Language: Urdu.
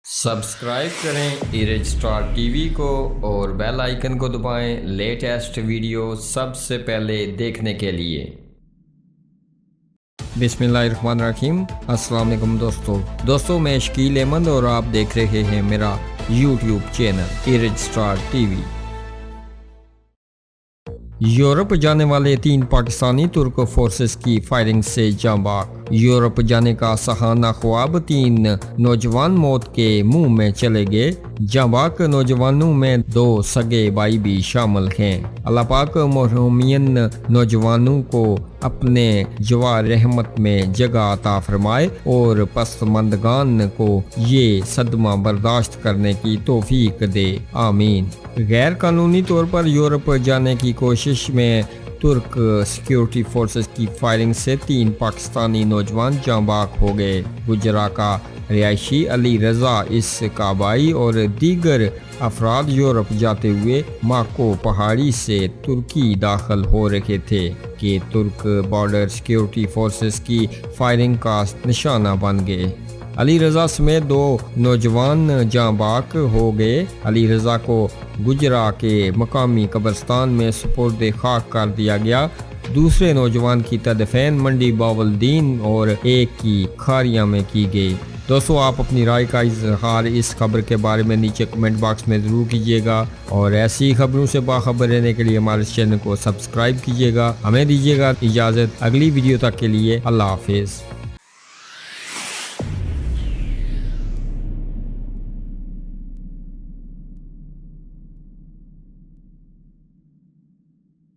سبسکرائب کریں ایرج اسٹار ٹی وی کو اور بیل آئیکن کو دبائیں لیٹسٹ ویڈیو سب سے پہلے دیکھنے کے لیے۔ بسم اللہ الرحمن الرحیم۔ السلام علیکم دوستو میں شکیل احمد اور آپ دیکھ رہے ہیں میرا YouTube channel ایرج star T V. Europe جانے والے 3 پاکستانی ترک فورسز کی فائرنگ سے جاں بحق۔ یورپ جانے کا سہانہ خواب 3 نوجوان موت کے منہ میں چلے گئے۔ جاں بحق نوجوانوں میں 2 سگے بھائی بھی شامل ہیں۔ اللہ پاک مرحومین نوجوانوں کو اپنے جوار رحمت میں جگہ عطا فرمائے اور پسماندگان کو یہ صدمہ برداشت کرنے کی توفیق دے، آمین۔ غیر قانونی طور پر یورپ جانے کی کوشش میں ترک سیکیورٹی فورسز کی فائرنگ سے 3 پاکستانی نوجوان جاں بحق ہو گئے۔ گجرا کا رہائشی علی رضا، اس کا بھائی اور دیگر افراد یورپ جاتے ہوئے ماکو پہاڑی سے ترکی داخل ہو رہے تھے کہ ترک بارڈر سیکیورٹی فورسز کی فائرنگ کا نشانہ بن گئے۔ علی رضا سمیت 2 نوجوان جاں بحق ہو گئے۔ علی رضا کو گجرا کے مقامی قبرستان میں سپرد خاک کر دیا گیا۔ دوسرے نوجوان کی تدفین منڈی باولدین اور ایک کی کھاریاں میں کی گئی۔ دوستو آپ اپنی رائے کا اظہار اس خبر کے بارے میں نیچے کمنٹ باکس میں ضرور کیجیے گا اور ایسی خبروں سے باخبر رہنے کے لیے ہمارے چینل کو سبسکرائب کیجیے گا۔ ہمیں دیجیے گا اجازت، اگلی ویڈیو تک کے لیے اللہ حافظ۔